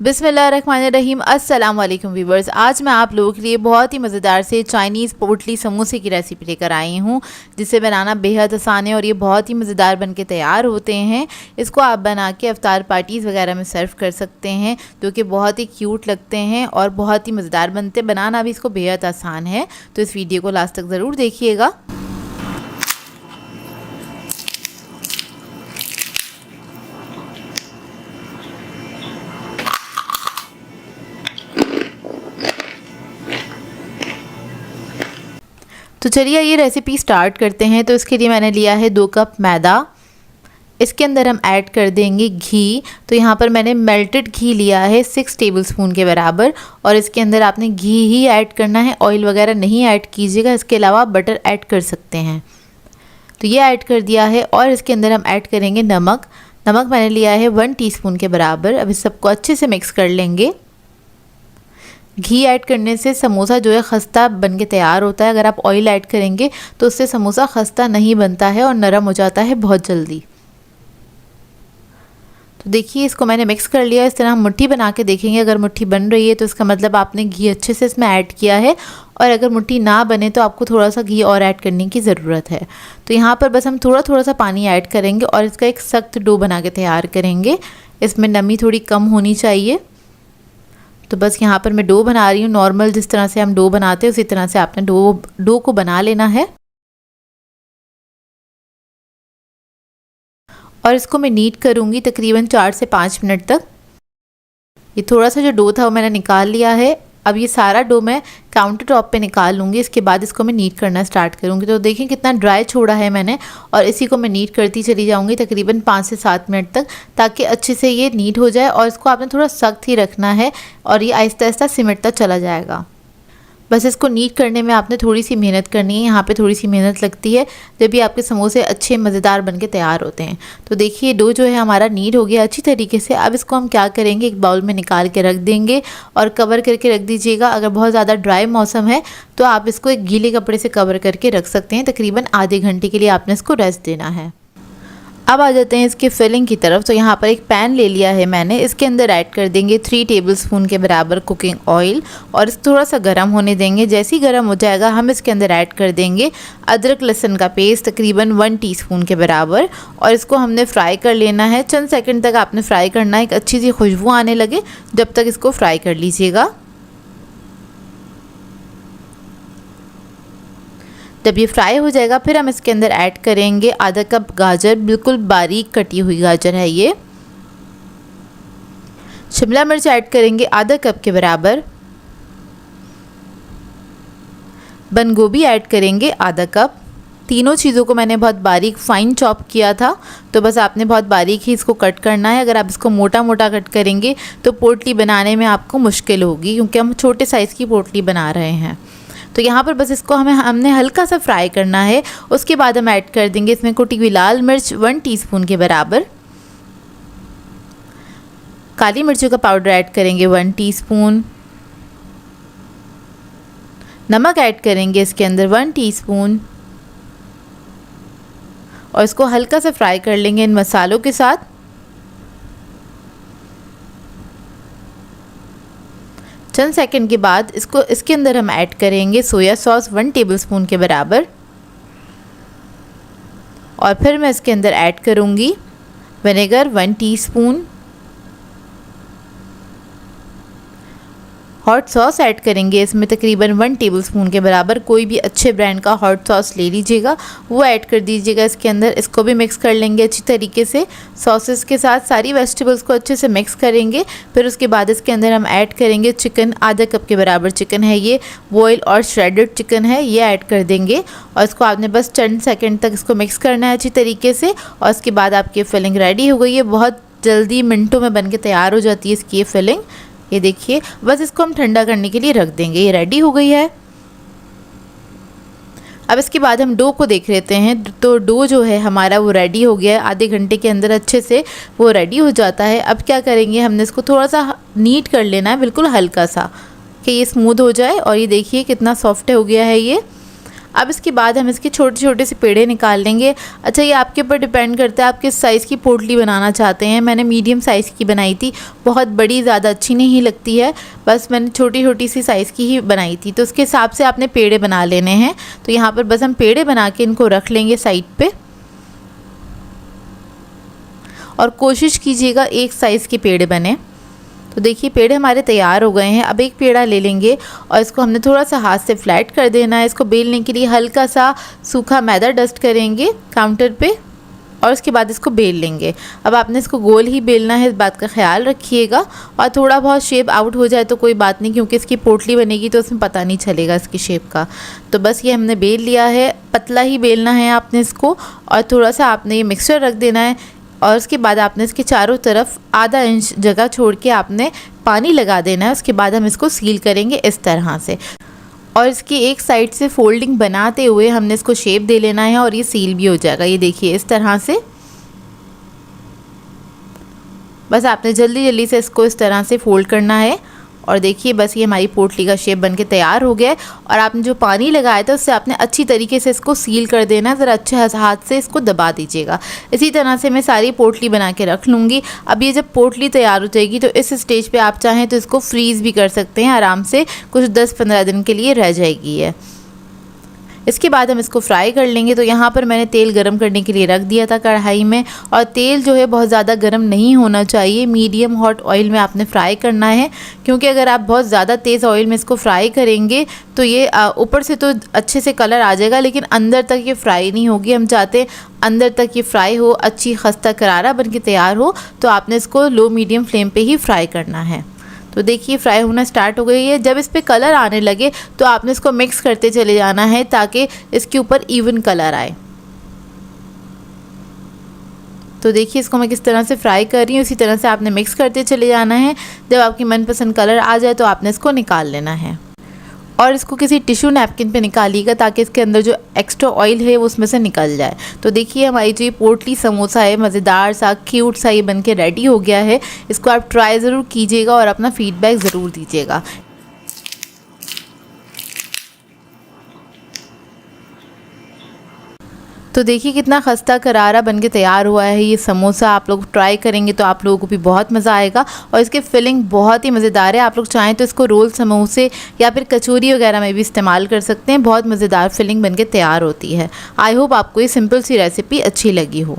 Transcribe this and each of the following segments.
बिस्मिल्लाहिर्रहमानिर्रहीम। अस्सलाम वालेकुम व्यूवर्स। आज मैं आप लोगों के लिए बहुत ही मज़ेदार से चाइनीज़ पोटली समोसे की रेसिपी लेकर आई हूँ, जिसे बनाना बेहद आसान है और ये बहुत ही मज़ेदार बन के तैयार होते हैं। इसको आप बना के अफ्तार पार्टीज़ वगैरह में सर्व कर सकते हैं, जो कि बहुत ही क्यूट लगते हैं और बहुत ही मज़ेदार बनते हैं। बनाना भी इसको बेहद आसान है, तो इस वीडियो को लास्ट तक ज़रूर देखिएगा। तो चलिए ये रेसिपी स्टार्ट करते हैं। तो इसके लिए मैंने लिया है 2 कप मैदा। इसके अंदर हम ऐड कर देंगे घी। तो यहाँ पर मैंने मेल्टेड घी लिया है 6 टेबलस्पून के बराबर, और इसके अंदर आपने घी ही ऐड करना है, ऑयल वगैरह नहीं ऐड कीजिएगा। इसके अलावा आप बटर ऐड कर सकते हैं। तो ये ऐड कर दिया है, और इसके अंदर हम ऐड करेंगे नमक। नमक मैंने लिया है 1 टीस्पून के बराबर। अब इस सबको अच्छे से मिक्स कर लेंगे। घी ऐड करने से समोसा जो है खस्ता बन के तैयार होता है। अगर आप ऑयल ऐड करेंगे तो उससे समोसा खस्ता नहीं बनता है और नरम हो जाता है बहुत जल्दी। तो देखिए इसको मैंने मिक्स कर लिया। इस तरह हम मुट्ठी बना के देखेंगे। अगर मुट्ठी बन रही है तो इसका मतलब आपने घी अच्छे से इसमें ऐड किया है, और अगर मुट्ठी ना बने तो आपको थोड़ा सा घी और ऐड करने की ज़रूरत है। तो यहाँ पर बस हम थोड़ा थोड़ा सा पानी ऐड करेंगे और इसका एक सख्त डो बना के तैयार करेंगे। इसमें नमी थोड़ी कम होनी चाहिए। तो बस यहाँ पर मैं डो बना रही हूँ। नॉर्मल जिस तरह से हम डो बनाते हैं उसी तरह से आपने डो को बना लेना है। और इसको मैं नीट करूँगी तकरीबन 4 से 5 मिनट तक। ये थोड़ा सा जो डो था वो मैंने निकाल लिया है। अब ये सारा डो मैं काउंटर टॉप पे निकाल लूँगी। इसके बाद इसको मैं नीट करना स्टार्ट करूँगी। तो देखें कितना ड्राई छोड़ा है मैंने, और इसी को मैं नीट करती चली जाऊँगी तकरीबन 5 से 7 मिनट तक, ताकि अच्छे से ये नीट हो जाए। और इसको आपने थोड़ा सख्त ही रखना है, और ये आहिस्ता आहिस्ता सिमटता चला जाएगा। बस इसको नीट करने में आपने थोड़ी सी मेहनत करनी है। यहाँ पे थोड़ी सी मेहनत लगती है जब भी आपके समोसे अच्छे मज़ेदार बन के तैयार होते हैं। तो देखिए डो जो है हमारा नीट हो गया अच्छी तरीके से। अब इसको हम क्या करेंगे, एक बाउल में निकाल के रख देंगे और कवर करके रख दीजिएगा। अगर बहुत ज़्यादा ड्राई मौसम है तो आप इसको एक गीले कपड़े से कवर करके रख सकते हैं। तकरीबन आधे घंटे के लिए आपने इसको रेस्ट देना है। अब आ जाते हैं इसकी फिलिंग की तरफ। तो यहाँ पर एक पैन ले लिया है मैंने। इसके अंदर ऐड कर देंगे 3 टेबलस्पून के बराबर कुकिंग ऑयल, और इस थोड़ा सा गर्म होने देंगे। जैसे ही गर्म हो जाएगा हम इसके अंदर ऐड कर देंगे अदरक लहसुन का पेस्ट तकरीबन 1 टीस्पून के बराबर, और इसको हमने फ्राई कर लेना है। चंद सेकंड तक आपने फ्राई करना है, एक अच्छी सी खुशबू आने लगे जब तक इसको फ्राई कर लीजिएगा। जब ये फ्राई हो जाएगा फिर हम इसके अंदर ऐड करेंगे आधा कप गाजर। बिल्कुल बारीक कटी हुई गाजर है ये। शिमला मिर्च ऐड करेंगे आधा कप के बराबर। बंद गोभी ऐड करेंगे आधा कप। तीनों चीज़ों को मैंने बहुत बारीक फाइन चॉप किया था, तो बस आपने बहुत बारीक ही इसको कट करना है। अगर आप इसको मोटा मोटा कट करेंगे तो पोटली बनाने में आपको मुश्किल होगी, क्योंकि हम छोटे साइज़ की पोटली बना रहे हैं। तो यहाँ पर बस इसको हमने हल्का सा फ्राई करना है। उसके बाद हम ऐड कर देंगे इसमें कुटी हुई लाल मिर्च 1 टीस्पून के बराबर। काली मिर्चों का पाउडर ऐड करेंगे 1 टीस्पून। नमक ऐड करेंगे इसके अंदर 1 टीस्पून, और इसको हल्का सा फ्राई कर लेंगे इन मसालों के साथ। चंद सेकंड के बाद इसके अंदर हम ऐड करेंगे सोया सॉस 1 टेबलस्पून के बराबर, और फिर मैं इसके अंदर ऐड करूँगी vinegar 1 teaspoon. Hot sauce add करेंगे इसमें तकरीबन 1 टेबलस्पून के बराबर। कोई भी अच्छे ब्रांड का हॉट सॉस ले लीजिएगा, वो ऐड कर दीजिएगा इसके अंदर। इसको भी मिक्स कर लेंगे अच्छी तरीके से। सॉसेस के साथ सारी वेजिटेबल्स को अच्छे से मिक्स करेंगे। फिर उसके बाद इसके अंदर हम ऐड करेंगे चिकन। आधा कप के बराबर चिकन है ये, बॉयल और श्रेडेड चिकन है, ये ऐड कर देंगे। और इसको आपने बस चंद सेकेंड तक इसको मिक्स करना है अच्छी तरीके से, और उसके बाद आपकी फिलिंग रेडी हो गई है। बहुत जल्दी मिनटों में बन के तैयार हो जाती है इसकी ये फिलिंग। ये देखिए बस इसको हम ठंडा करने के लिए रख देंगे। ये रेडी हो गई है। अब इसके बाद हम डो को देख लेते हैं। तो डो जो है हमारा वो रेडी हो गया है। आधे घंटे के अंदर अच्छे से वो रेडी हो जाता है। अब क्या करेंगे, हमने इसको थोड़ा सा नीट कर लेना है, बिल्कुल हल्का सा, कि ये स्मूथ हो जाए। और ये देखिए कितना सॉफ्ट हो गया है ये। अब इसके बाद हम इसके छोटे छोटे से पेड़े निकाल लेंगे। अच्छा, ये आपके ऊपर डिपेंड करता है आप किस साइज़ की पोटली बनाना चाहते हैं। मैंने मीडियम साइज़ की बनाई थी, बहुत बड़ी ज़्यादा अच्छी नहीं लगती है, बस मैंने छोटी छोटी सी साइज़ की ही बनाई थी। तो उसके हिसाब से आपने पेड़े बना लेने हैं। तो यहाँ पर बस हम पेड़े बना के इनको रख लेंगे साइड पे, और कोशिश कीजिएगा एक साइज़ के पेड़े बने। तो देखिए पेड़े हमारे तैयार हो गए हैं। अब एक पेड़ा ले लेंगे और इसको हमने थोड़ा सा हाथ से फ्लैट कर देना है। इसको बेलने के लिए हल्का सा सूखा मैदा डस्ट करेंगे काउंटर पे और उसके बाद इसको बेल लेंगे। अब आपने इसको गोल ही बेलना है, इस बात का ख्याल रखिएगा। और थोड़ा बहुत शेप आउट हो जाए तो कोई बात नहीं, क्योंकि इसकी पोटली बनेगी तो उसमें पता नहीं चलेगा इसकी शेप का। तो बस ये हमने बेल लिया है, पतला ही बेलना है आपने इसको, और थोड़ा सा आपने ये मिक्सचर रख देना है। और उसके बाद आपने इसके चारों तरफ आधा इंच जगह छोड़ के आपने पानी लगा देना है। उसके बाद हम इसको सील करेंगे इस तरह से, और इसकी एक साइड से फोल्डिंग बनाते हुए हमने इसको शेप दे लेना है और ये सील भी हो जाएगा। ये देखिए इस तरह से, बस आपने जल्दी जल्दी से इसको इस तरह से फोल्ड करना है। और देखिए बस ये हमारी पोटली का शेप बनके तैयार हो गया है। और आपने जो पानी लगाया था उससे आपने अच्छी तरीके से इसको सील कर देना है, ज़रा अच्छे हाथ से इसको दबा दीजिएगा। इसी तरह से मैं सारी पोटली बना के रख लूँगी। अब ये जब पोटली तैयार हो जाएगी तो इस स्टेज पे आप चाहें तो इसको फ्रीज़ भी कर सकते हैं आराम से, कुछ 10-15 दिन के लिए रह जाएगी ये। इसके बाद हम इसको फ्राई कर लेंगे। तो यहाँ पर मैंने तेल गरम करने के लिए रख दिया था कढ़ाई में, और तेल जो है बहुत ज़्यादा गरम नहीं होना चाहिए, मीडियम हॉट ऑयल में आपने फ्राई करना है। क्योंकि अगर आप बहुत ज़्यादा तेज़ ऑयल में इसको फ्राई करेंगे तो ये ऊपर से तो अच्छे से कलर आ जाएगा, लेकिन अंदर तक ये फ्राई नहीं होगी। हम चाहते हैं अंदर तक ये फ्राई हो, अच्छी खस्ता करारा बन के तैयार हो। तो आपने इसको लो मीडियम फ्लेम पर ही फ्राई करना है। तो देखिए फ्राई होना स्टार्ट हो गई है। जब इस पे कलर आने लगे तो आपने इसको मिक्स करते चले जाना है ताकि इसके ऊपर इवन कलर आए। तो देखिए इसको मैं किस तरह से फ्राई कर रही हूँ, इसी तरह से आपने मिक्स करते चले जाना है। जब आपकी मनपसंद कलर आ जाए तो आपने इसको निकाल लेना है, और इसको किसी टिश्यू नैपकिन पे निकालिएगा ताकि इसके अंदर जो एक्स्ट्रा ऑयल है वो उसमें से निकल जाए। तो देखिए हमारी जो ये पोटली समोसा है, मज़ेदार सा क्यूट सा ये बन के रेडी हो गया है। इसको आप ट्राई ज़रूर कीजिएगा और अपना फीडबैक ज़रूर दीजिएगा। तो देखिए कितना खस्ता करारा बन के तैयार हुआ है ये समोसा। आप लोग ट्राई करेंगे तो आप लोगों को भी बहुत मज़ा आएगा, और इसकी फिलिंग बहुत ही मज़ेदार है। आप लोग चाहें तो इसको रोल, समोसे या फिर कचौरी वगैरह में भी इस्तेमाल कर सकते हैं। बहुत मज़ेदार फिलिंग बन के तैयार होती है। आई होप आपको ये सिंपल सी रेसिपी अच्छी लगी हो।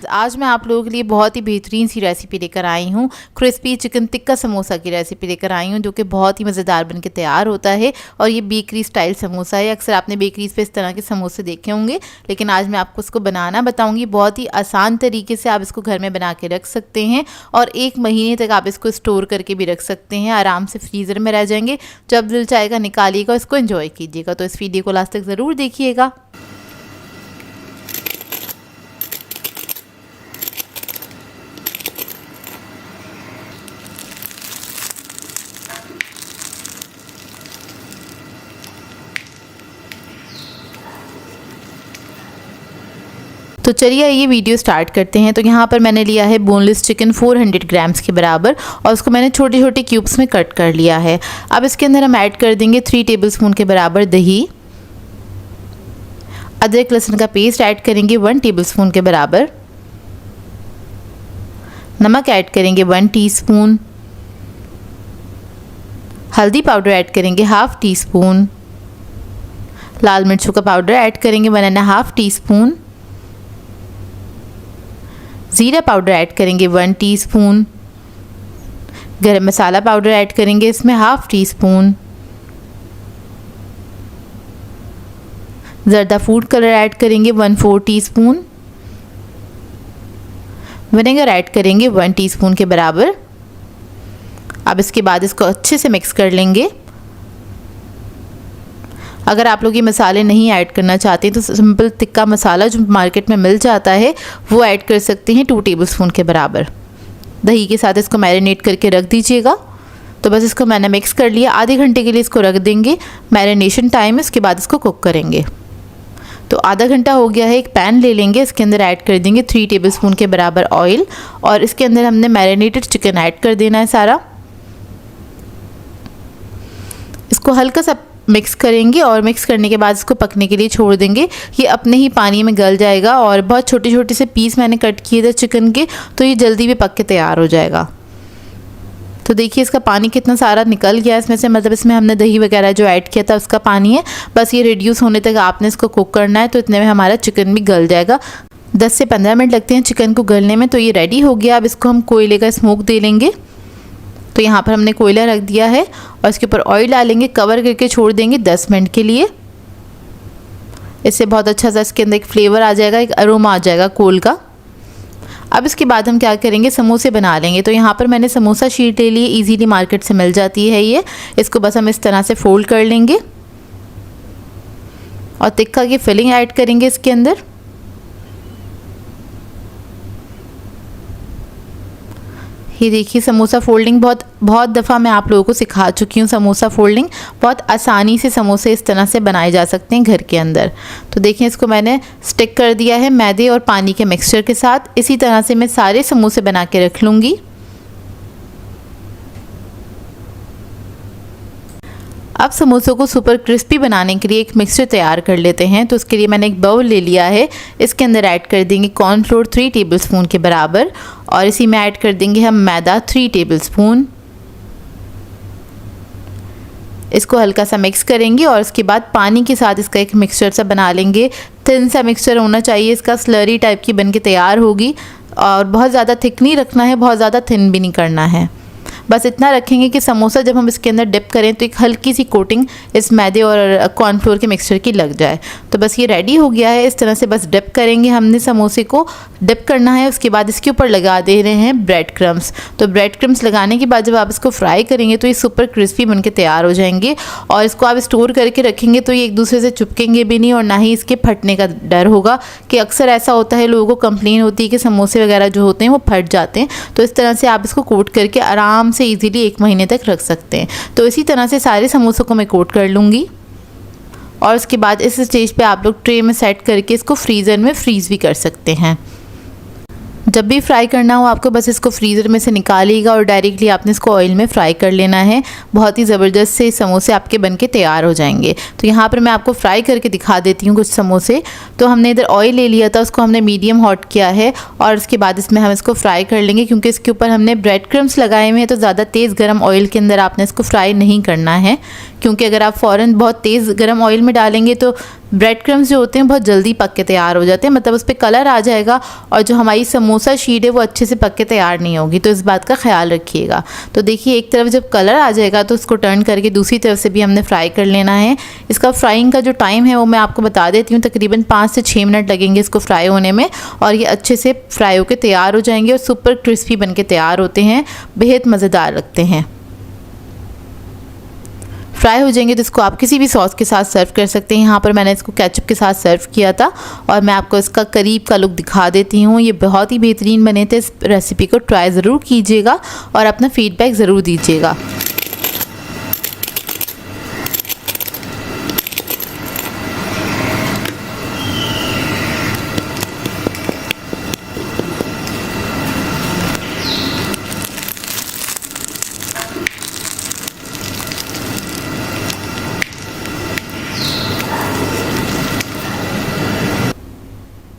आज मैं आप लोगों के लिए बहुत ही बेहतरीन सी रेसिपी लेकर आई हूँ। क्रिस्पी चिकन टिक्का समोसा की रेसिपी लेकर आई हूँ, जो कि बहुत ही मज़ेदार बन के तैयार होता है। और ये बेकरी स्टाइल समोसा है। अक्सर आपने बेकरीज पे इस तरह के समोसे देखे होंगे, लेकिन आज मैं आपको इसको बनाना बताऊँगी। बहुत ही आसान तरीके से आप इसको घर में बना के रख सकते हैं, और 1 महीने तक आप इसको स्टोर करके भी रख सकते हैं। आराम से फ्रीज़र में रह जाएंगे। जब दिल चाहेगा निकालिएगा, इसको एंजॉय कीजिएगा। तो इस वीडियो को लास्ट तक ज़रूर देखिएगा। तो चलिए ये वीडियो स्टार्ट करते हैं। तो यहाँ पर मैंने लिया है बोनलेस चिकन 400 ग्राम्स के बराबर, और उसको मैंने छोटे छोटे क्यूब्स में कट कर लिया है। अब इसके अंदर हम ऐड कर देंगे 3 टेबलस्पून के बराबर दही। अदरक लहसुन का पेस्ट ऐड करेंगे 1 टेबलस्पून के बराबर। नमक ऐड करेंगे 1 टीस्पून। हल्दी पाउडर ऐड करेंगे 1/2 टीस्पून। लाल मिर्चों का पाउडर ऐड करेंगे 1.5 टीस्पून। ज़ीरा पाउडर ऐड करेंगे 1 टीस्पून। गरम मसाला पाउडर ऐड करेंगे इसमें 1/2 टीस्पून। ज़र्दा फूड कलर ऐड करेंगे 1/4 टीस्पून। विनेगर ऐड करेंगे 1 टीस्पून के बराबर। अब इसके बाद इसको अच्छे से मिक्स कर लेंगे। अगर आप लोग ये मसाले नहीं ऐड करना चाहते तो सिंपल टिक्का मसाला जो मार्केट में मिल जाता है वो ऐड कर सकते हैं 2 टेबलस्पून के बराबर। दही के साथ इसको मैरिनेट करके रख दीजिएगा। तो बस इसको मैंने मिक्स कर लिया। आधे घंटे के लिए इसको रख देंगे, मैरिनेशन टाइम। इसके बाद इसको कुक करेंगे। तो आधा घंटा हो गया है। एक पैन ले लेंगे, इसके अंदर ऐड कर देंगे 3 टेबलस्पून के बराबर ऑयल, और इसके अंदर हमने मैरिनेटेड चिकन ऐड कर देना है सारा। इसको हल्का सा मिक्स करेंगे और मिक्स करने के बाद इसको पकने के लिए छोड़ देंगे। ये अपने ही पानी में गल जाएगा और बहुत छोटे छोटे से पीस मैंने कट किए थे चिकन के, तो ये जल्दी भी पक के तैयार हो जाएगा। तो देखिए इसका पानी कितना सारा निकल गया इसमें से, मतलब इसमें हमने दही वगैरह जो ऐड किया था उसका पानी है। बस ये रिड्यूस होने तक आपने इसको कुक करना है, तो इतने में हमारा चिकन भी गल जाएगा। 10 से 15 मिनट लगते हैं चिकन को गलने में। तो ये रेडी हो गया। अब इसको हम कोयले का स्मोक दे लेंगे। तो यहाँ पर हमने कोयला रख दिया है और इसके ऊपर ऑयल डालेंगे, कवर करके छोड़ देंगे 10 मिनट के लिए। इससे बहुत अच्छा सा इसके अंदर एक फ्लेवर आ जाएगा, एक अरोमा आ जाएगा कोल का। अब इसके बाद हम क्या करेंगे, समोसे बना लेंगे। तो यहाँ पर मैंने समोसा शीट ले ली, इजीली मार्केट से मिल जाती है ये। इसको बस हम इस तरह से फोल्ड कर लेंगे और तिक्का की फिलिंग ऐड करेंगे इसके अंदर। ये देखिए समोसा फोल्डिंग बहुत दफ़ा मैं आप लोगों को सिखा चुकी हूँ। समोसा फोल्डिंग बहुत आसानी से समोसे इस तरह से बनाए जा सकते हैं घर के अंदर। तो देखिए इसको मैंने स्टिक कर दिया है मैदे और पानी के मिक्सचर के साथ। इसी तरह से मैं सारे समोसे बना के रख लूँगी। अब समोसों को सुपर क्रिस्पी बनाने के लिए एक मिक्सचर तैयार कर लेते हैं। तो उसके लिए मैंने एक बाउल ले लिया है। इसके अंदर ऐड कर देंगे कॉर्नफ्लोर 3 टेबलस्पून के बराबर और इसी में ऐड कर देंगे हम मैदा 3 टेबलस्पून। इसको हल्का सा मिक्स करेंगे और उसके बाद पानी के साथ इसका एक मिक्सचर सा बना लेंगे। थिन सा मिक्सचर होना चाहिए, इसका स्लरी टाइप की बन के तैयार होगी। और बहुत ज़्यादा थिक नहीं रखना है, बहुत ज़्यादा थिन भी नहीं करना है। बस इतना रखेंगे कि समोसा जब हम इसके अंदर डिप करें तो एक हल्की सी कोटिंग इस मैदे और कॉर्नफ्लोर के मिक्सचर की लग जाए। तो बस ये रेडी हो गया है। इस तरह से बस डिप करेंगे, हमने समोसे को डिप करना है। उसके बाद इसके ऊपर लगा दे रहे हैं ब्रेड क्रम्स। तो ब्रेड क्रम्स लगाने के बाद जब आप इसको फ्राई करेंगे तो ये सुपर क्रिस्पी बन के तैयार हो जाएंगे। और इसको आप स्टोर करके रखेंगे तो ये एक दूसरे से चिपकेंगे भी नहीं और ना ही इसके फटने का डर होगा। कि अक्सर ऐसा होता है, लोगों को कंप्लेन होती है कि समोसे वगैरह जो होते हैं वो फट जाते हैं। तो इस तरह से आप इसको कोट करके आराम से इजीली 1 महीने तक रख सकते हैं। तो इसी तरह से सारे समोसों को मैं कोट कर लूँगी और उसके बाद इस स्टेज पे आप लोग ट्रे में सेट करके इसको फ्रीज़र में फ्रीज़ भी कर सकते हैं। जब भी फ्राई करना हो आपको बस इसको फ्रीज़र में से निकालिएगा और डायरेक्टली आपने इसको ऑयल में फ्राई कर लेना है। बहुत ही ज़बरदस्त से समोसे आपके बनके तैयार हो जाएंगे। तो यहाँ पर मैं आपको फ्राई करके दिखा देती हूँ कुछ समोसे। तो हमने इधर ऑयल ले लिया था, उसको हमने मीडियम हॉट किया है और उसके बाद इसमें हम इसको फ्राई कर लेंगे। क्योंकि इसके ऊपर हमने ब्रेड क्रम्स लगाए हुए हैं तो ज़्यादा तेज़ गर्म ऑयल के अंदर आपने इसको फ्राई नहीं करना है। क्योंकि अगर आप फ़ौरन बहुत तेज़ गर्म ऑयल में डालेंगे तो ब्रेड क्रम्स जो होते हैं बहुत जल्दी पक के तैयार हो जाते हैं, मतलब उस पर कलर आ जाएगा और जो हमारी समोसा शीट है वो अच्छे से पक के तैयार नहीं होगी। तो इस बात का ख्याल रखिएगा। तो देखिए एक तरफ जब कलर आ जाएगा तो उसको टर्न करके दूसरी तरफ से भी हमने फ्राई कर लेना है। इसका फ्राइंग का जो टाइम है वो मैं आपको बता देती हूँ, तकरीबन 5 से 6 मिनट लगेंगे इसको फ्राई होने में और ये अच्छे से फ्राई होकर तैयार हो जाएंगे और सुपर क्रिस्पी बन के तैयार होते हैं, बेहद मज़ेदार लगते हैं। फ्राई हो जाएंगे तो इसको आप किसी भी सॉस के साथ सर्व कर सकते हैं। यहाँ पर मैंने इसको केचप के साथ सर्व किया था और मैं आपको इसका करीब का लुक दिखा देती हूँ। ये बहुत ही बेहतरीन बने थे। इस रेसिपी को ट्राई ज़रूर कीजिएगा और अपना फीडबैक ज़रूर दीजिएगा।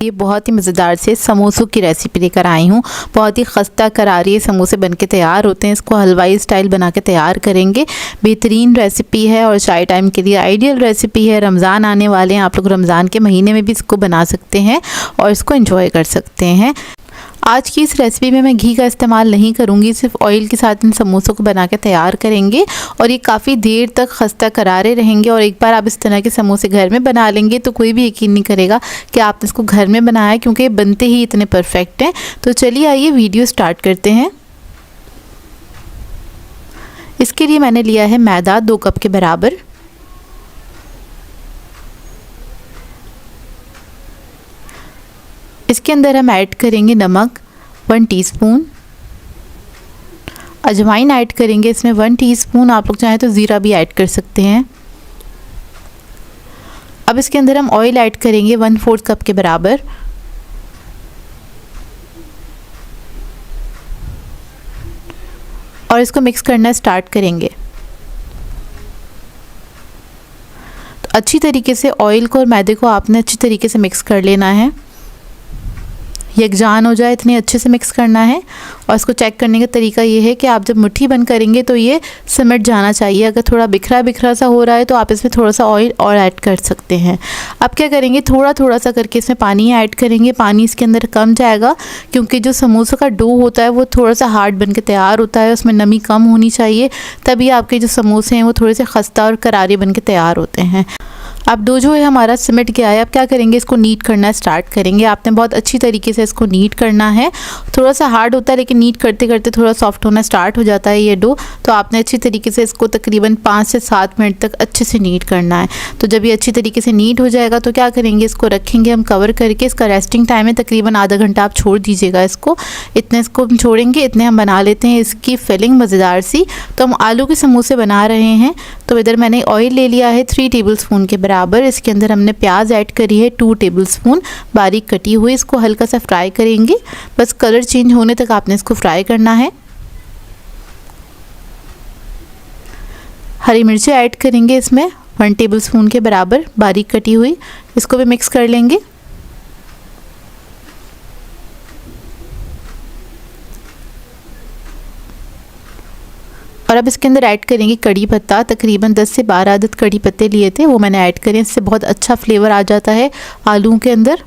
ये बहुत ही मज़ेदार से समोसों की रेसिपी लेकर आई हूँ। बहुत ही खस्ता करारी ये समोसे बनके तैयार होते हैं। इसको हलवाई स्टाइल बना के तैयार करेंगे। बेहतरीन रेसिपी है और चाय टाइम के लिए आइडियल रेसिपी है। रमज़ान आने वाले हैं, आप लोग रमज़ान के महीने में भी इसको बना सकते हैं और इसको एंजॉय कर सकते हैं। आज की इस रेसिपी में मैं घी का इस्तेमाल नहीं करूँगी, सिर्फ ऑयल के साथ इन समोसों को बना के तैयार करेंगे और ये काफ़ी देर तक खस्ता करारे रहेंगे। और एक बार आप इस तरह के समोसे घर में बना लेंगे तो कोई भी यकीन नहीं करेगा कि आपने इसको घर में बनाया है, क्योंकि ये बनते ही इतने परफेक्ट हैं। तो चलिए आइए वीडियो स्टार्ट करते हैं। इसके लिए मैंने लिया है मैदा 2 कप के बराबर। इसके अंदर हम ऐड करेंगे नमक 1 टीस्पून, अजवाइन ऐड करेंगे इसमें 1 टीस्पून। आप लोग चाहें तो ज़ीरा भी ऐड कर सकते हैं। अब इसके अंदर हम ऑयल ऐड करेंगे 1/4 कप के बराबर और इसको मिक्स करना स्टार्ट करेंगे। अच्छी तरीके से ऑयल को और मैदे को आपने अच्छी तरीके से मिक्स कर लेना है, यकजान हो जाए इतने अच्छे से मिक्स करना है। और इसको चेक करने का तरीका ये है कि आप जब मुट्ठी बंद करेंगे तो ये सिमट जाना चाहिए। अगर थोड़ा बिखरा बिखरा सा हो रहा है तो आप इसमें थोड़ा सा ऑयल और ऐड कर सकते हैं। अब क्या करेंगे, थोड़ा थोड़ा सा करके इसमें पानी ऐड करेंगे। पानी इसके अंदर कम जाएगा क्योंकि जो समोसा का डो होता है वो थोड़ा सा हार्ड बन के तैयार होता है, उसमें नमी कम होनी चाहिए, तभी आपके जो समोसे हैं वो थोड़े से खस्ता और करारे बन के तैयार होते हैं। अब डो जो है हमारा सिमट गया है। अब क्या करेंगे, इसको नीट करना स्टार्ट करेंगे। आपने बहुत अच्छी तरीके से इसको नीट करना है। थोड़ा सा हार्ड होता है लेकिन नीट करते करते थोड़ा सॉफ्ट होना स्टार्ट हो जाता है ये डो। तो आपने अच्छी तरीके से इसको तकरीबन 5 से 7 मिनट तक अच्छे से नीट करना है। तो जब ये अच्छी तरीके से नीट हो जाएगा तो क्या करेंगे, इसको रखेंगे हम कवर करके। इसका रेस्टिंग टाइम है तकरीबन आधा घंटा, आप छोड़ दीजिएगा इसको। इतने इसको हम छोड़ेंगे, इतने हम बना लेते हैं इसकी फिलिंग मज़ेदार सी। तो हम आलू के समोसे बना रहे हैं। तो इधर मैंने ऑयल ले लिया है 3 टेबलस्पून के बराबर। इसके अंदर हमने प्याज ऐड करी है 2 टेबलस्पून बारीक कटी हुई। इसको हल्का सा फ्राई करेंगे, बस कलर चेंज होने तक आपने इसको फ्राई करना है। हरी मिर्ची ऐड करेंगे इसमें 1 टेबलस्पून के बराबर बारीक कटी हुई। इसको भी मिक्स कर लेंगे। और अब इसके अंदर ऐड करेंगे कड़ी पत्ता। तकरीबन 10 से 12 अदद कड़ी पत्ते लिए थे, वो मैंने ऐड करें। इससे बहुत अच्छा फ्लेवर आ जाता है आलू के अंदर।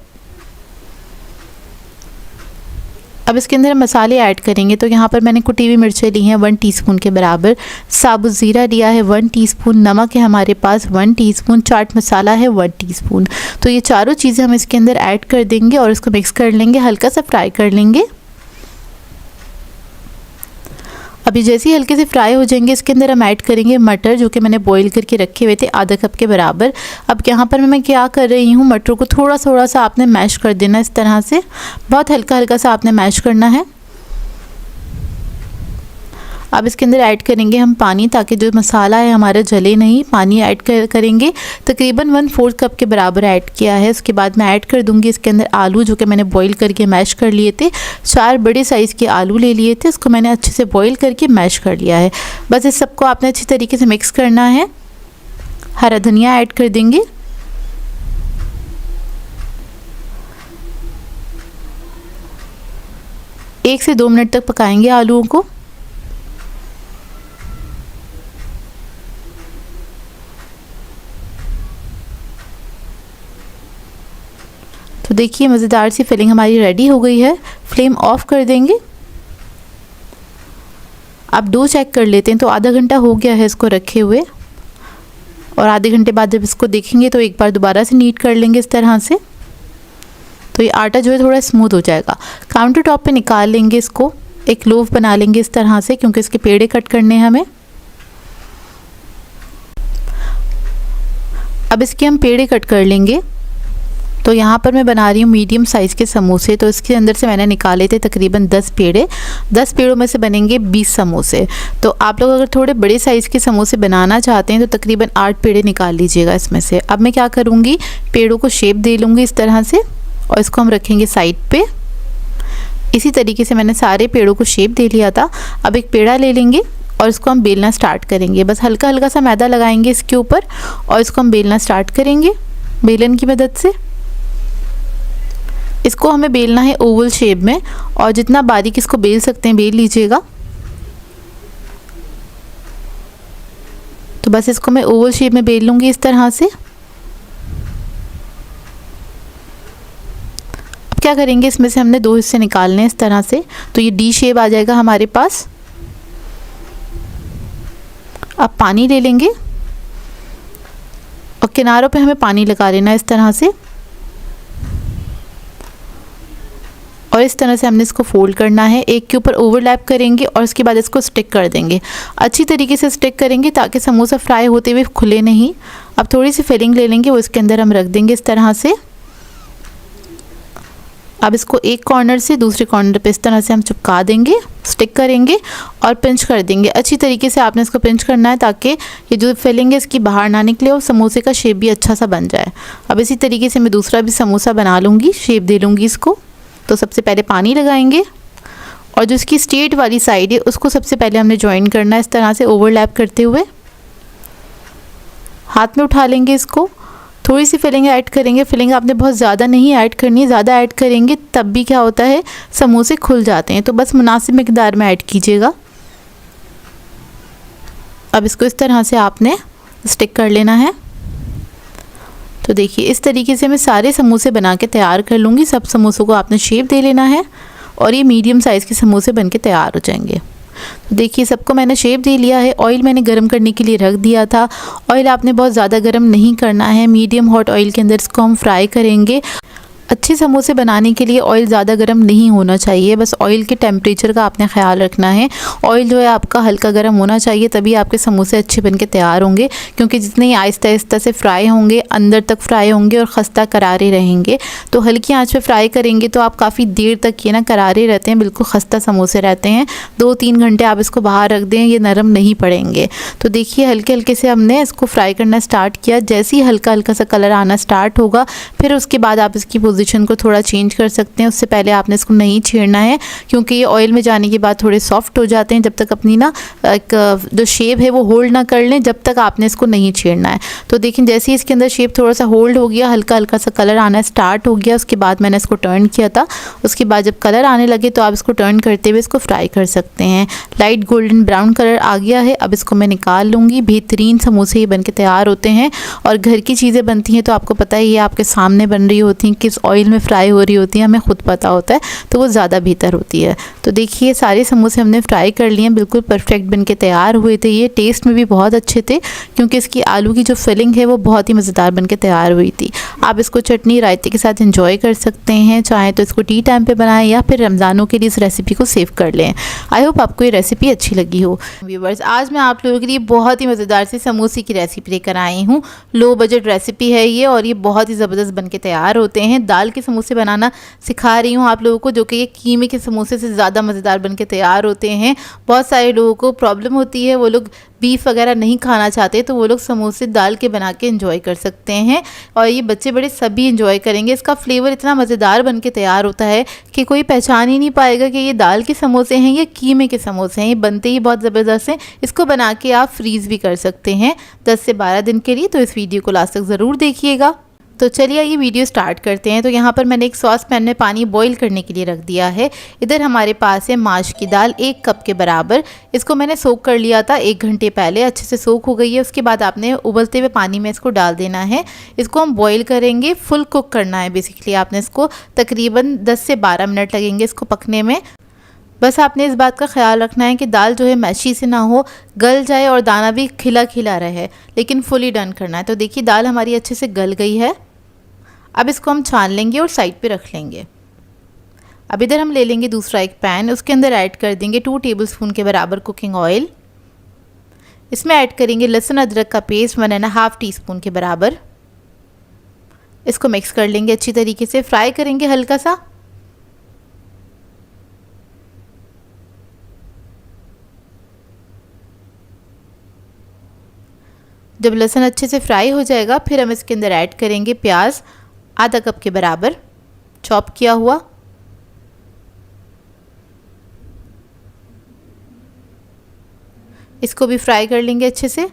अब इसके अंदर मसाले ऐड करेंगे। तो यहाँ पर मैंने कुटी हुई मिर्चें ली हैं 1 टीस्पून के बराबर, साबुत ज़ीरा लिया है 1 टीस्पून, नमक है हमारे पास 1 टीस्पून, चाट मसाला है 1 टीस्पून। तो ये चारों चीज़ें हम इसके अंदर ऐड कर देंगे और इसको मिक्स कर लेंगे, हल्का सा फ्राई कर लेंगे। अभी जैसे ही हल्के से फ्राई हो जाएंगे इसके अंदर हम ऐड करेंगे मटर, जो कि मैंने बॉईल करके रखे हुए थे आधा कप के बराबर। अब यहाँ पर मैं क्या कर रही हूँ, मटर को थोड़ा थोड़ा सा आपने मैश कर देना इस तरह से, बहुत हल्का हल्का सा आपने मैश करना है। अब इसके अंदर ऐड करेंगे हम पानी, ताकि जो मसाला है हमारा जले नहीं। पानी ऐड करेंगे तकरीबन 1/4 कप के बराबर ऐड किया है। उसके बाद मैं ऐड कर दूंगी इसके अंदर आलू, जो कि मैंने बॉईल करके मैश कर लिए थे। 4 बड़े साइज़ के आलू ले लिए थे, उसको मैंने अच्छे से बॉईल करके मैश कर लिया है। बस इस सबको आपने अच्छी तरीके से मिक्स करना है। हरा धनिया ऐड कर देंगे। एक से 2 मिनट तक पकाएंगे आलूओं को। तो देखिए मज़ेदार सी फिलिंग हमारी रेडी हो गई है। फ्लेम ऑफ कर देंगे। आप डो चेक कर लेते हैं तो आधा घंटा हो गया है इसको रखे हुए, और आधे घंटे बाद जब इसको देखेंगे तो एक बार दोबारा से नीट कर लेंगे इस तरह से। तो ये आटा जो है थोड़ा स्मूथ हो जाएगा। काउंटर टॉप पे निकाल लेंगे इसको, एक लोफ बना लेंगे इस तरह से, क्योंकि इसके पेड़े कट करने हैं हमें। अब इसके हम पेड़े कट कर लेंगे। तो यहाँ पर मैं बना रही हूँ मीडियम साइज़ के समोसे। तो इसके अंदर से मैंने निकाले थे तकरीबन 10 पेड़े। 10 पेड़ों में से बनेंगे 20 समोसे। तो आप लोग अगर थोड़े बड़े साइज़ के समोसे बनाना चाहते हैं तो तकरीबन 8 पेड़े निकाल लीजिएगा इसमें से। अब मैं क्या करूँगी, पेड़ों को शेप दे लूँगी इस तरह से, और इसको हम रखेंगे साइड पे। इसी तरीके से मैंने सारे पेड़ों को शेप दे लिया था। अब एक पेड़ा ले लेंगे और इसको हम बेलना स्टार्ट करेंगे। बस हल्का हल्का सा मैदा लगाएंगे इसके ऊपर और इसको हम बेलना स्टार्ट करेंगे बेलन की मदद से। इसको हमें बेलना है ओवल शेप में, और जितना बारीक इसको बेल सकते हैं बेल लीजिएगा। तो बस इसको मैं ओवल शेप में बेल लूँगी इस तरह से। अब क्या करेंगे, इसमें से हमने 2 हिस्से निकालने हैं इस तरह से, तो ये डी शेप आ जाएगा हमारे पास। अब पानी ले लेंगे और किनारों पे हमें पानी लगा लेना इस तरह से, और इस तरह से हमने इसको फोल्ड करना है। एक के ऊपर ओवरलैप करेंगे और उसके बाद इसको स्टिक कर देंगे। अच्छी तरीके से स्टिक करेंगे ताकि समोसा फ्राई होते हुए खुले नहीं। अब थोड़ी सी फिलिंग ले लेंगे, वो इसके अंदर हम रख देंगे इस तरह से। अब इसको एक कॉर्नर से दूसरे कॉर्नर पे इस तरह से हम चिपका देंगे, स्टिक करेंगे और पिंच कर देंगे। अच्छी तरीके से आपने इसको पिंच करना है ताकि ये जो फिलिंग है इसकी बाहर ना निकले और समोसे का शेप भी अच्छा सा बन जाए। अब इसी तरीके से मैं दूसरा भी समोसा बना लूँगी, शेप दे लूँगी इसको। तो सबसे पहले पानी लगाएंगे और जो इसकी स्ट्रेट वाली साइड है उसको सबसे पहले हमने ज्वाइन करना है इस तरह से ओवरलैप करते हुए। हाथ में उठा लेंगे इसको थोड़ी सी फिलिंग ऐड करेंगे। फिलिंग आपने बहुत ज़्यादा नहीं ऐड करनी है, ज़्यादा ऐड करेंगे तब भी क्या होता है, समोसे खुल जाते हैं। तो बस मुनासिब मिकदार में ऐड कीजिएगा। अब इसको इस तरह से आपने स्टिक कर लेना है। तो देखिए इस तरीके से मैं सारे समोसे बना के तैयार कर लूँगी। सब समोसों को आपने शेप दे लेना है और ये मीडियम साइज़ के समोसे बन के तैयार हो जाएंगे। तो देखिए सबको मैंने शेप दे लिया है। ऑयल मैंने गरम करने के लिए रख दिया था। ऑयल आपने बहुत ज़्यादा गरम नहीं करना है, मीडियम हॉट ऑयल के अंदर इसको हम फ्राई करेंगे। अच्छे समोसे बनाने के लिए ऑयल ज़्यादा गर्म नहीं होना चाहिए, बस ऑयल के टेम्परेचर का आपने ख्याल रखना है। ऑयल जो है आपका हल्का गर्म होना चाहिए, तभी आपके समोसे अच्छे बन के तैयार होंगे। क्योंकि जितने ही आहिस्ता आहिस्ता से फ्राई होंगे, अंदर तक फ्राई होंगे और खस्ता करारे रहेंगे। तो हल्की आंच पे फ्राई करेंगे तो आप काफ़ी देर तक ये ना करारे रहते हैं, बिल्कुल खस्ता समोसे रहते हैं। 2-3 घंटे आप इसको बाहर रख दें, ये नरम नहीं पड़ेंगे। तो देखिए हल्के हल्के से हमने इसको फ्राई करना स्टार्ट किया। जैसे ही हल्का हल्का सा कलर आना स्टार्ट होगा, फिर उसके बाद आप इसकी पोजीशन को थोड़ा चेंज कर सकते हैं। उससे पहले आपने इसको नहीं छेड़ना है, क्योंकि ये ऑयल में जाने के बाद थोड़े सॉफ्ट हो जाते हैं। जब तक अपनी ना एक जो शेप है वो होल्ड ना कर लें, जब तक आपने इसको नहीं छेड़ना है। तो देखिए जैसे ही इसके अंदर शेप थोड़ा सा होल्ड हो गया, हल्का हल्का सा कलर आना स्टार्ट हो गया, उसके बाद मैंने इसको टर्न किया था। उसके बाद जब कलर आने लगे तो आप इसको टर्न करते हुए इसको फ्राई कर सकते हैं। लाइट गोल्डन ब्राउन कलर आ गया है। अब इसको मैं निकाल लूँगी। बेहतरीन समोसे ये बन के तैयार होते हैं। और घर की चीज़ें बनती हैं तो आपको पता ही है, आपके सामने बन रही होती हैं, किस ऑयल में फ्राई हो रही होती है, हमें खुद पता होता है, तो वो ज़्यादा बेहतर होती है। तो देखिए सारे समोसे हमने फ्राई कर लिए हैं, बिल्कुल परफेक्ट बन के तैयार हुए थे। ये टेस्ट में भी बहुत अच्छे थे, क्योंकि इसकी आलू की जो फिलिंग है वो बहुत ही मज़ेदार बन के तैयार हुई थी। आप इसको चटनी रायते के साथ इंजॉय कर सकते हैं। चाहें तो इसको टी टाइम पे बनाएं या फिर रमज़ानों के लिए इस रेसिपी को सेव कर लें। आई होप आपको ये रेसिपी अच्छी लगी हो। व्यूवर्स, आज मैं आप लोगों के लिए बहुत ही मज़ेदार सी समोसे की रेसिपी लेकर आई हूँ। लो बजट रेसिपी है ये, और ये बहुत ही ज़बरदस्त बन के तैयार होते हैं। दाल के समोसे बनाना सिखा रही हूँ आप लोगों को, जो कि ये कीमे के समोसे से ज़्यादा मज़ेदार बन के तैयार होते हैं। बहुत सारे लोगों को प्रॉब्लम होती है, वो लोग बीफ वगैरह नहीं खाना चाहते, तो वो लोग समोसे दाल के बना के एंजॉय कर सकते हैं। और ये बच्चे बड़े सभी एंजॉय करेंगे। इसका फ्लेवर इतना मज़ेदार बन के तैयार होता है कि कोई पहचान ही नहीं पाएगा कि ये दाल के समोसे हैं या कीमे के समोसे हैं। ये बनते ही बहुत ज़बरदस्त हैं। इसको बना के आप फ्रीज़ भी कर सकते हैं 10 से 12 दिन के लिए। तो इस वीडियो को लास्ट तक ज़रूर देखिएगा। तो चलिए ये वीडियो स्टार्ट करते हैं। तो यहाँ पर मैंने एक सॉस पैन में पानी बॉईल करने के लिए रख दिया है। इधर हमारे पास है माश की दाल 1 कप के बराबर। इसको मैंने सोक कर लिया था 1 घंटे पहले, अच्छे से सोक हो गई है। उसके बाद आपने उबलते हुए पानी में इसको डाल देना है। इसको हम बॉईल करेंगे, फुल कुक करना है बेसिकली। आपने इसको तकरीबन 10 से 12 मिनट लगेंगे इसको पकने में। बस आपने इस बात का ख्याल रखना है कि दाल जो है मैशी से ना हो, गल जाए और दाना भी खिला खिला रहे, लेकिन फुली डन करना है। तो देखिए दाल हमारी अच्छे से गल गई है। अब इसको हम छान लेंगे और साइड पे रख लेंगे। अब इधर हम ले लेंगे दूसरा एक पैन, उसके अंदर ऐड कर देंगे 2 टेबलस्पून के बराबर कुकिंग ऑयल। इसमें ऐड करेंगे लहसुन अदरक का पेस्ट 1.5 टीस्पून के बराबर। इसको मिक्स कर लेंगे अच्छी तरीके से, फ्राई करेंगे हल्का सा। जब लहसुन अच्छे से फ्राई हो जाएगा, फिर हम इसके अंदर ऐड करेंगे प्याज आधा कप के बराबर चॉप किया हुआ। इसको भी फ्राई कर लेंगे अच्छे से।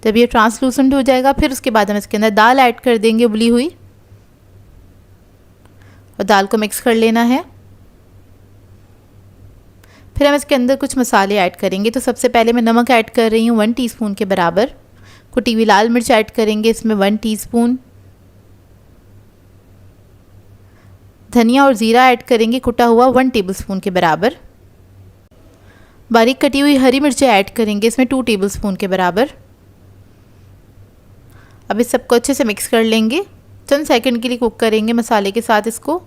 जब ये ट्रांसलूसेंट हो जाएगा, फिर उसके बाद हम इसके अंदर दाल ऐड कर देंगे उबली हुई, और दाल को मिक्स कर लेना है। फिर हम इसके अंदर कुछ मसाले ऐड करेंगे। तो सबसे पहले मैं नमक ऐड कर रही हूँ 1 टीस्पून के बराबर। कुटी हुई लाल मिर्च ऐड करेंगे इसमें 1 टीस्पून। धनिया और ज़ीरा ऐड करेंगे कुटा हुआ 1 टेबलस्पून के बराबर। बारीक कटी हुई हरी मिर्चें ऐड करेंगे इसमें 2 टेबलस्पून के बराबर। अब इस सबको अच्छे से मिक्स कर लेंगे। चंद सेकंड के लिए कुक करेंगे मसाले के साथ इसको।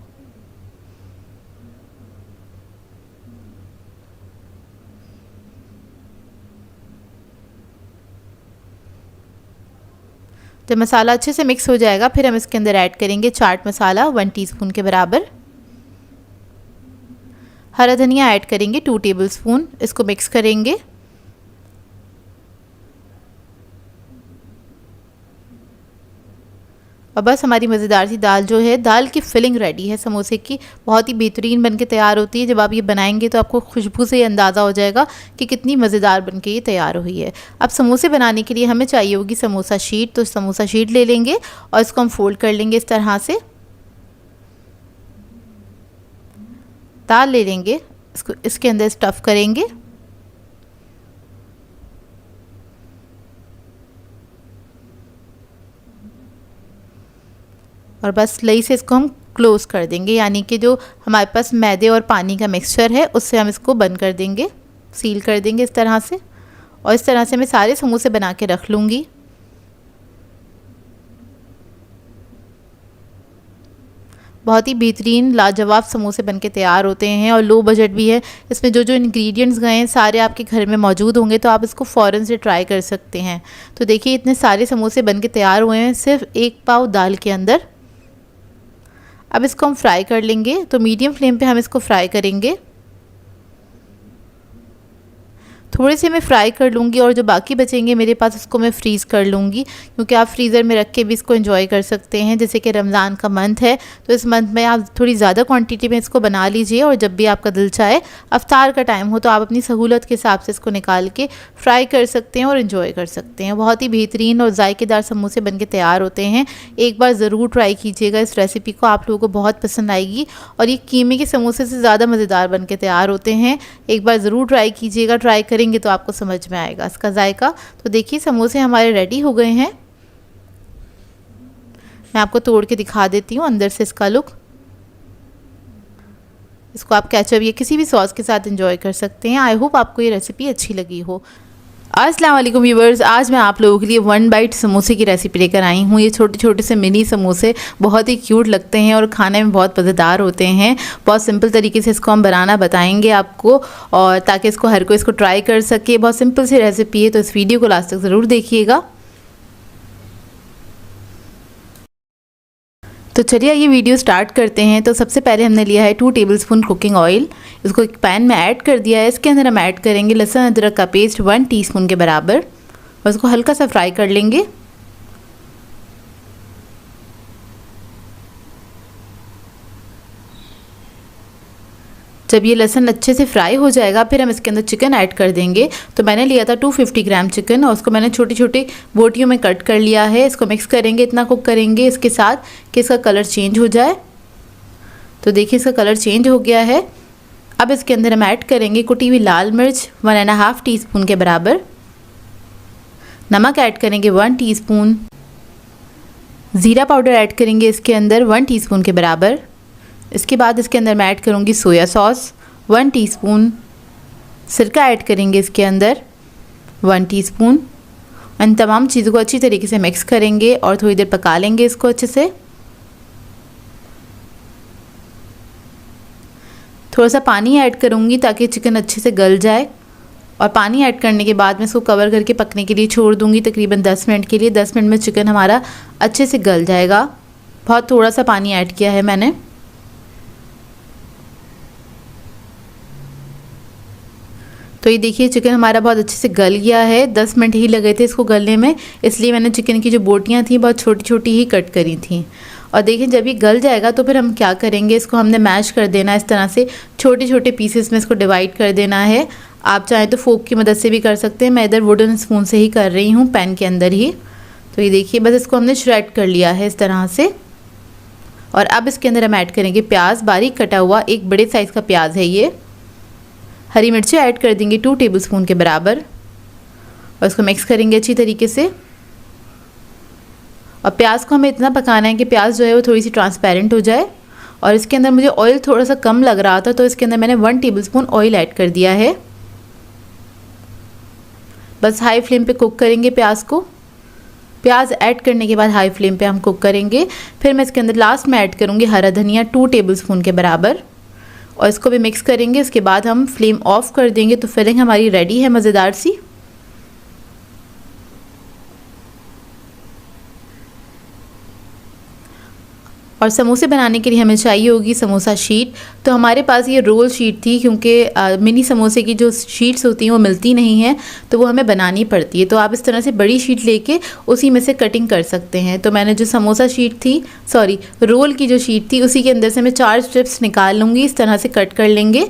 जब मसाला अच्छे से मिक्स हो जाएगा, फिर हम इसके अंदर ऐड करेंगे चाट मसाला 1 टीस्पून के बराबर। हरा धनिया ऐड करेंगे 2 टेबलस्पून। इसको मिक्स करेंगे। और बस हमारी मज़ेदार सी दाल जो है, दाल की फिलिंग रेडी है समोसे की। बहुत ही बेहतरीन बन के तैयार होती है। जब आप ये बनाएंगे तो आपको खुशबू से ही अंदाज़ा हो जाएगा कि कितनी मज़ेदार बन के ये तैयार हुई है। अब समोसे बनाने के लिए हमें चाहिए होगी समोसा शीट। तो समोसा शीट ले लेंगे और इसको हम फोल्ड कर लेंगे इस तरह से। दाल ले लेंगे, इसको इसके अंदर स्टफ़ करेंगे और बस लई से इसको हम क्लोज़ कर देंगे, यानी कि जो हमारे पास मैदे और पानी का मिक्सचर है उससे हम इसको बंद कर देंगे, सील कर देंगे इस तरह से। और इस तरह से मैं सारे समोसे बना के रख लूँगी। बहुत ही बेहतरीन लाजवाब समोसे बनके तैयार होते हैं और लो बजट भी है। इसमें जो जो इंग्रेडिएंट्स गए हैं सारे आपके घर में मौजूद होंगे, तो आप इसको फ़ौरन से ट्राई कर सकते हैं। तो देखिए इतने सारे समोसे बनके तैयार हुए हैं सिर्फ 1 पाव दाल के अंदर। अब इसको हम फ्राई कर लेंगे। तो मीडियम फ्लेम पे हम इसको फ्राई करेंगे। थोड़े से मैं फ्राई कर लूँगी और जो बाकी बचेंगे मेरे पास उसको मैं फ्रीज़ कर लूँगी, क्योंकि आप फ्रीज़र में रख के भी इसको एंजॉय कर सकते हैं। जैसे कि रमज़ान का मंथ है तो इस मंथ में आप थोड़ी ज़्यादा क्वांटिटी में इसको बना लीजिए और जब भी आपका दिल चाहे, अफ्तार का टाइम हो, तो आप अपनी सहूलत के हिसाब से इसको निकाल के फ्राई कर सकते हैं और इन्जॉय कर सकते हैं। बहुत ही बेहतरीन और जायकेदार समोसे बन के तैयार होते हैं। एक बार ज़रूर ट्राई कीजिएगा इस रेसिपी को, आप लोगों को बहुत पसंद आएगी। और ये कीमे के समोसे से ज़्यादा मज़ेदार बन के तैयार होते हैं। एक बार ज़रूर ट्राई कीजिएगा, ट्राई करेंगे तो आपको समझ में आएगा इसका जायका। तो देखिए समोसे हमारे रेडी हो गए हैं। मैं आपको तोड़ के दिखा देती हूँ अंदर से इसका लुक। इसको आप केचप या किसी भी सॉस के साथ एंजॉय कर सकते हैं। आई होप आपको ये रेसिपी अच्छी लगी हो। अस्सलाम वालेकुम व्यूवर्स, आज मैं आप लोगों के लिए 1 बाइट समोसे की रेसिपी लेकर आई हूँ। ये छोटे छोटे से मिनी समोसे बहुत ही क्यूट लगते हैं और खाने में बहुत मज़ेदार होते हैं। बहुत सिंपल तरीके से इसको हम बनाना बताएंगे आपको, और ताकि इसको हर कोई इसको ट्राई कर सके। बहुत सिंपल सी रेसिपी है, तो इस वीडियो को लास्ट तक ज़रूर देखिएगा। तो चलिए ये वीडियो स्टार्ट करते हैं। तो सबसे पहले हमने लिया है 2 टेबलस्पून कुकिंग ऑयल। इसको एक पैन में ऐड कर दिया है। इसके अंदर हम ऐड करेंगे लहसुन अदरक का पेस्ट 1 टीस्पून के बराबर और इसको हल्का सा फ्राई कर लेंगे। जब ये लहसुन अच्छे से फ्राई हो जाएगा फिर हम इसके अंदर चिकन ऐड कर देंगे। तो मैंने लिया था 250 ग्राम चिकन और उसको मैंने छोटी छोटी बोटियों में कट कर लिया है। इसको मिक्स करेंगे, इतना कुक करेंगे इसके साथ कि इसका कलर चेंज हो जाए। तो देखिए इसका कलर चेंज हो गया है। अब इसके अंदर हम ऐड करेंगे कुटी हुई लाल मिर्च 1.5 टीस्पून के बराबर। नमक ऐड करेंगे 1 टीस्पून। ज़ीरा पाउडर ऐड करेंगे इसके अंदर 1 टीस्पून के बराबर। इसके बाद इसके अंदर मैं ऐड करूँगी सोया सॉस 1 टीस्पून। सिरका ऐड करेंगे इसके अंदर 1 टीस्पून। इन तमाम चीज़ों को अच्छी तरीके से मिक्स करेंगे और थोड़ी देर पका लेंगे इसको अच्छे से। थोड़ा सा पानी ऐड करूँगी ताकि चिकन अच्छे से गल जाए, और पानी ऐड करने के बाद मैं इसको कवर करके पकने के लिए छोड़ दूँगी तकरीबन 10 मिनट के लिए। 10 मिनट में चिकन हमारा अच्छे से गल जाएगा। बहुत थोड़ा सा पानी ऐड किया है मैंने। तो ये देखिए चिकन हमारा बहुत अच्छे से गल गया है। 10 मिनट ही लगे थे इसको गलने में, इसलिए मैंने चिकन की जो बोटियाँ थी बहुत छोटी छोटी ही कट करी थी। और देखिए जब ये गल जाएगा तो फिर हम क्या करेंगे, इसको हमने मैश कर देना है। इस तरह से छोटे छोटे पीसेस में इसको डिवाइड कर देना है। आप चाहें तो फोक की मदद से भी कर सकते हैं। मैं इधर वुडन स्पून से ही कर रही हूँ, पैन के अंदर ही। तो ये देखिए बस इसको हमने श्रेड कर लिया है इस तरह से। और अब इसके अंदर हम ऐड करेंगे प्याज, बारीक कटा हुआ एक बड़े साइज़ का प्याज है ये। हरी मिर्चें ऐड कर देंगे 2 टेबलस्पून के बराबर और इसको मिक्स करेंगे अच्छी तरीके से। और प्याज को हमें इतना पकाना है कि प्याज जो है वो थोड़ी सी ट्रांसपेरेंट हो जाए। और इसके अंदर मुझे ऑयल थोड़ा सा कम लग रहा था, तो इसके अंदर मैंने 1 टेबलस्पून ऑयल ऐड कर दिया है। बस हाई फ्लेम पे कुक करेंगे प्याज को। प्याज ऐड करने के बाद हाई फ्लेम पे हम कुक करेंगे। फिर मैं इसके अंदर लास्ट में ऐड करूँगी हरा धनिया 2 टेबलस्पून के बराबर और इसको भी मिक्स करेंगे। इसके बाद हम फ्लेम ऑफ कर देंगे। तो फिलिंग हमारी रेडी है मज़ेदार सी। और समोसे बनाने के लिए हमें चाहिए होगी समोसा शीट। तो हमारे पास ये रोल शीट थी, क्योंकि मिनी समोसे की जो शीट्स होती हैं वो मिलती नहीं हैं, तो वो हमें बनानी पड़ती है। तो आप इस तरह से बड़ी शीट लेके उसी में से कटिंग कर सकते हैं। तो मैंने जो समोसा शीट थी, सॉरी रोल की जो शीट थी, उसी के अंदर से मैं 4 स्ट्रिप्स निकाल लूँगी। इस तरह से कट कर लेंगे।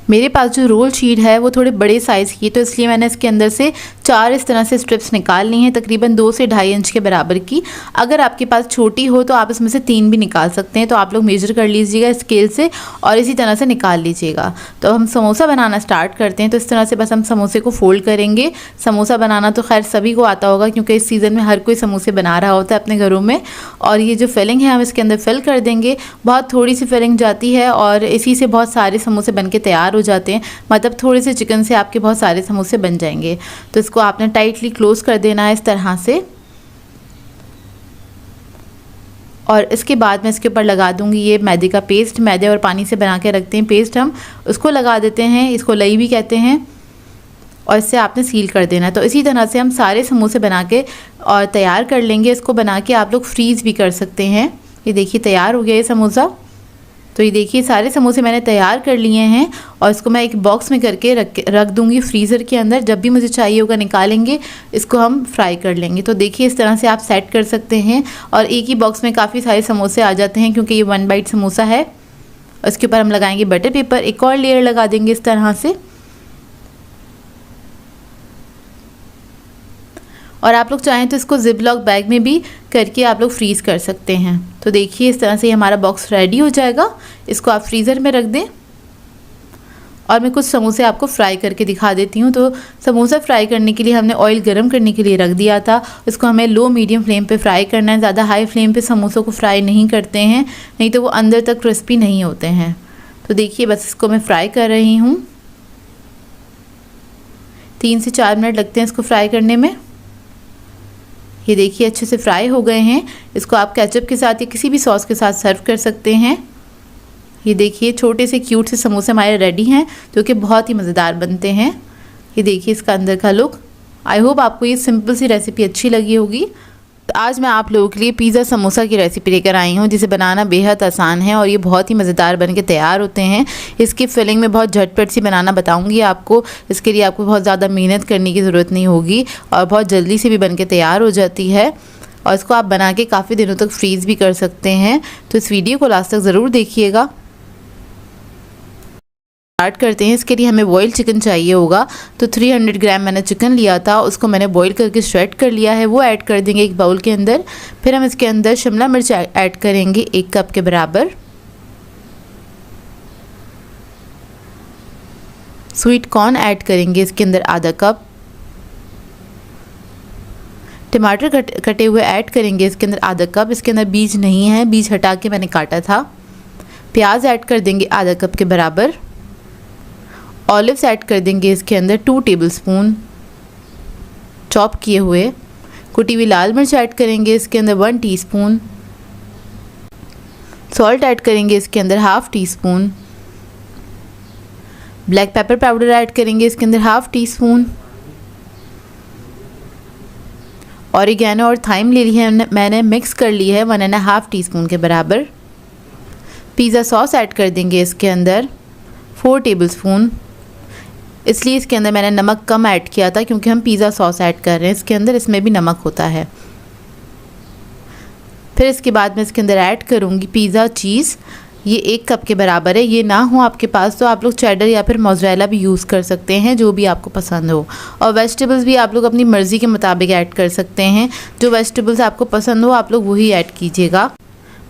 मेरे पास जो रोल शीट है वो थोड़े बड़े साइज़ की है, तो इसलिए मैंने इसके अंदर से 4 इस तरह से स्ट्रिप्स निकाल ली हैं, तकरीबन 2 से 2.5 इंच के बराबर की। अगर आपके पास छोटी हो तो आप इसमें से 3 भी निकाल सकते हैं। तो आप लोग मेजर कर लीजिएगा स्केल से और इसी तरह से निकाल लीजिएगा। तो हम समोसा बनाना स्टार्ट करते हैं। तो इस तरह से बस हम समोसे को फोल्ड करेंगे। समोसा बनाना तो खैर सभी को आता होगा, क्योंकि इस सीज़न में हर कोई समोसे बना रहा होता है अपने घरों में। और ये जो फिलिंग है हम इसके अंदर फिल कर देंगे। बहुत थोड़ी सी फिलिंग जाती है और इसी से बहुत सारे समोसे बन के तैयार हो जाते हैं। मतलब थोड़े से चिकन से आपके बहुत सारे समोसे बन जाएंगे। तो इसको आपने टाइटली क्लोज कर देना है इस तरह से। और इसके बाद मैं इसके ऊपर लगा दूंगी ये मैदे का पेस्ट। मैदे और पानी से बना के रखते हैं पेस्ट, हम उसको लगा देते हैं। इसको लई भी कहते हैं। और इससे आपने सील कर देना है। तो इसी तरह से हम सारे समोसे बना के और तैयार कर लेंगे। इसको बना के आप लोग फ्रीज़ भी कर सकते हैं। ये देखिए तैयार हो गया ये समोसा। तो ये देखिए सारे समोसे मैंने तैयार कर लिए हैं और इसको मैं एक बॉक्स में करके रख दूंगी फ्रीज़र के अंदर। जब भी मुझे चाहिए होगा निकालेंगे, इसको हम फ्राई कर लेंगे। तो देखिए इस तरह से आप सेट कर सकते हैं और एक ही बॉक्स में काफ़ी सारे समोसे आ जाते हैं, क्योंकि ये 1 बाइट समोसा है। उसके ऊपर हम लगाएंगे बटर पेपर, एक और लेयर लगा देंगे इस तरह से। और आप लोग चाहें तो इसको जिप लॉक बैग में भी करके आप लोग फ्रीज़ कर सकते हैं। तो देखिए इस तरह से हमारा बॉक्स रेडी हो जाएगा। इसको आप फ्रीज़र में रख दें। और मैं कुछ समोसे आपको फ्राई करके दिखा देती हूँ। तो समोसा फ्राई करने के लिए हमने ऑयल गर्म करने के लिए रख दिया था। इसको हमें लो मीडियम फ्लेम पे फ्राई करना है। ज़्यादा हाई फ्लेम पे समोसों को फ्राई नहीं करते हैं, नहीं तो वो अंदर तक क्रिस्पी नहीं होते हैं। तो देखिए बस इसको मैं फ्राई कर रही हूँ। 3 से 4 मिनट लगते हैं इसको फ्राई करने में। ये देखिए अच्छे से फ्राई हो गए हैं। इसको आप केचप के साथ या किसी भी सॉस के साथ सर्व कर सकते हैं। ये देखिए छोटे से क्यूट से समोसे हमारे रेडी हैं, जो कि बहुत ही मज़ेदार बनते हैं। ये देखिए इसका अंदर का लुक। आई होप आपको ये सिंपल सी रेसिपी अच्छी लगी होगी। तो आज मैं आप लोगों के लिए पिज़्ज़ा समोसा की रेसिपी लेकर आई हूँ, जिसे बनाना बेहद आसान है और ये बहुत ही मज़ेदार बन के तैयार होते हैं। इसकी फिलिंग में बहुत झटपट सी बनाना बताऊँगी आपको। इसके लिए आपको बहुत ज़्यादा मेहनत करने की ज़रूरत नहीं होगी और बहुत जल्दी से भी बन के तैयार हो जाती है। और इसको आप बना के काफ़ी दिनों तक फ्रीज़ भी कर सकते हैं। तो इस वीडियो को लास्ट तक ज़रूर देखिएगा। स्टार्ट करते हैं। इसके लिए हमें बॉयल चिकन चाहिए होगा। तो 300 ग्राम मैंने चिकन लिया था, उसको मैंने बॉईल करके श्रेड कर लिया है। वो ऐड कर देंगे एक बाउल के अंदर। फिर हम इसके अंदर शिमला मिर्च ऐड करेंगे 1 कप के बराबर। स्वीट कॉर्न ऐड करेंगे इसके अंदर आधा कप। टमाटर कटे हुए ऐड करेंगे इसके अंदर आधा कप। इसके अंदर बीज नहीं है, बीज हटा के मैंने काटा था। प्याज ऐड कर देंगे आधा कप के बराबर। ऑलिव्स ऐड कर देंगे इसके अंदर 2 टेबलस्पून चॉप किए हुए। कुटी हुई लाल मिर्च ऐड करेंगे इसके अंदर 1 टीस्पून। सॉल्ट ऐड करेंगे इसके अंदर 1/2 teaspoon. Black pepper powder add करेंगे इसके अंदर 1/2 टीस्पून। ऑरिगेनो और थाइम ले ली है मैंने, मिक्स कर ली है 1.5 टीस्पून के बराबर। पिज़्ज़ा सॉस ऐड कर देंगे इसके अंदर 4 टेबलस्पून। इसलिए इसके अंदर मैंने नमक कम ऐड किया था, क्योंकि हम पिज़्ज़ा सॉस ऐड कर रहे हैं इसके अंदर, इसमें भी नमक होता है। फिर इसके बाद मैं इसके अंदर ऐड करूँगी पिज़्ज़ा चीज़। ये 1 कप के बराबर है। ये ना हो आपके पास तो आप लोग चेडर या फिर मोज़रेला भी यूज़ कर सकते हैं, जो भी आपको पसंद हो। और वेजिटेबल्स भी आप लोग अपनी मर्ज़ी के मुताबिक ऐड कर सकते हैं। जो वेजिटेबल्स आपको पसंद हो आप लोग वही ऐड कीजिएगा।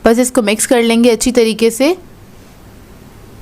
बस इसको मिक्स कर लेंगे अच्छी तरीके से।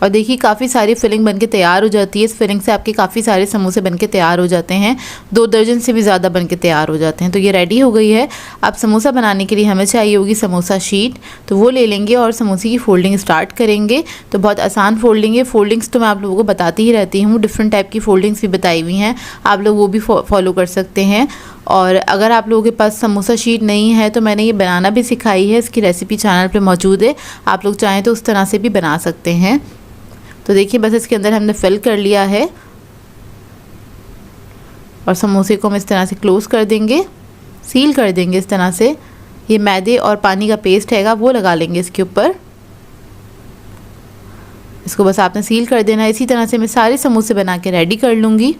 और देखिए काफ़ी सारी फिलिंग बनके तैयार हो जाती है। इस फिलिंग से आपके काफ़ी सारे समोसे बनके तैयार हो जाते हैं। 2 दर्जन से भी ज़्यादा बनके तैयार हो जाते हैं। तो ये रेडी हो गई है। अब समोसा बनाने के लिए हमें चाहिए होगी समोसा शीट। तो वो ले लेंगे और समोसे की फ़ोल्डिंग स्टार्ट करेंगे। तो बहुत आसान फ़ोल्डिंग है। फ़ोल्डिंग्स तो मैं आप लोगों को बताती ही रहती हूँ। डिफरेंट टाइप की फ़ोल्डिंग्स भी बताई हुई हैं, आप लोग वो भी फॉलो कर सकते हैं। और अगर आप लोगों के पास समोसा शीट नहीं है तो मैंने ये बनाना भी सिखाई है। इसकी रेसिपी चैनल पर मौजूद है, आप लोग चाहें तो उस तरह से भी बना सकते हैं। तो देखिए बस इसके अंदर हमने फिल कर लिया है और समोसे को हम इस तरह से क्लोज़ कर देंगे, सील कर देंगे इस तरह से। ये मैदे और पानी का पेस्ट हैगा वो लगा लेंगे इसके ऊपर। इसको बस आपने सील कर देना है। इसी तरह से मैं सारे समोसे बना के रेडी कर लूँगी।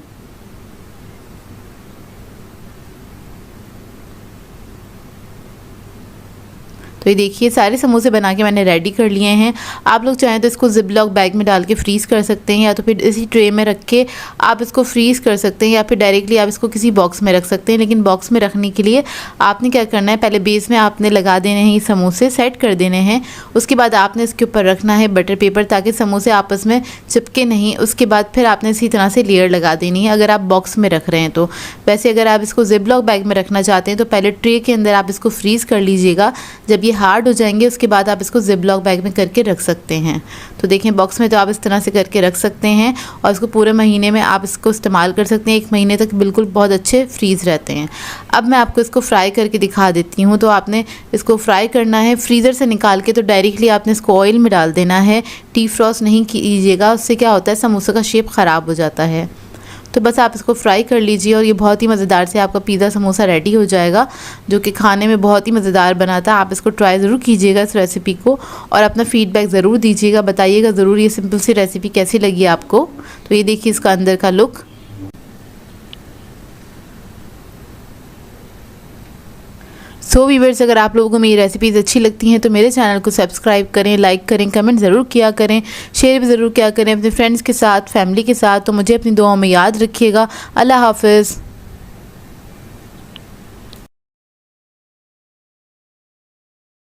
तो ये देखिए सारे समोसे बना के मैंने रेडी कर लिए हैं। आप लोग चाहें तो इसको जिप-लॉक बैग में डाल के फ्रीज़ कर सकते हैं, या तो फिर इसी ट्रे में रख के आप इसको फ्रीज़ कर सकते हैं, या फिर डायरेक्टली आप इसको किसी बॉक्स में रख सकते हैं। लेकिन बॉक्स में रखने के लिए आपने क्या करना है, पहले बेस में आपने लगा देने हैं ये समोसे, सेट कर देने हैं। उसके बाद आपने इसके ऊपर रखना है बटर पेपर ताकि समोसे आपस में चिपके नहीं। उसके बाद फिर आपने इसी तरह से लेयर लगा देनी है अगर आप बॉक्स में रख रहे हैं तो। वैसे अगर आप इसको जिप-लॉक बैग में रखना चाहते हैं तो पहले ट्रे के अंदर आप इसको फ्रीज़ कर लीजिएगा। जब ये हार्ड हो जाएंगे उसके बाद आप इसको जिप-लॉक बैग में करके रख सकते हैं। तो देखें बॉक्स में तो आप इस तरह से करके रख सकते हैं और इसको पूरे महीने में आप इसको इस्तेमाल कर सकते हैं। 1 महीने तक बिल्कुल बहुत अच्छे फ्रीज़ रहते हैं। अब मैं आपको इसको फ्राई करके दिखा देती हूँ। तो आपने इसको फ्राई करना है फ्रीज़र से निकाल के, तो डायरेक्टली आपने इसको ऑयल में डाल देना है। डी फ्रॉस्ट नहीं कीजिएगा, उससे क्या होता है समोसे का शेप ख़राब हो जाता है। तो बस आप इसको फ्राई कर लीजिए और ये बहुत ही मज़ेदार से आपका पिज़्ज़ा समोसा रेडी हो जाएगा, जो कि खाने में बहुत ही मज़ेदार बना था। आप इसको ट्राई ज़रूर कीजिएगा इस रेसिपी को, और अपना फ़ीडबैक ज़रूर दीजिएगा, बताइएगा ज़रूर ये सिंपल सी रेसिपी कैसी लगी आपको। तो ये देखिए इसका अंदर का लुक। सो व्यूअर्स, अगर आप लोगों को मेरी रेसिपीज़ अच्छी लगती हैं तो मेरे चैनल को सब्सक्राइब करें, लाइक करें, कमेंट ज़रूर किया करें, शेयर भी ज़रूर किया करें अपने फ्रेंड्स के साथ, फैमिली के साथ। तो मुझे अपनी दुआओं में याद रखिएगा। अल्लाह हाफ़िज़।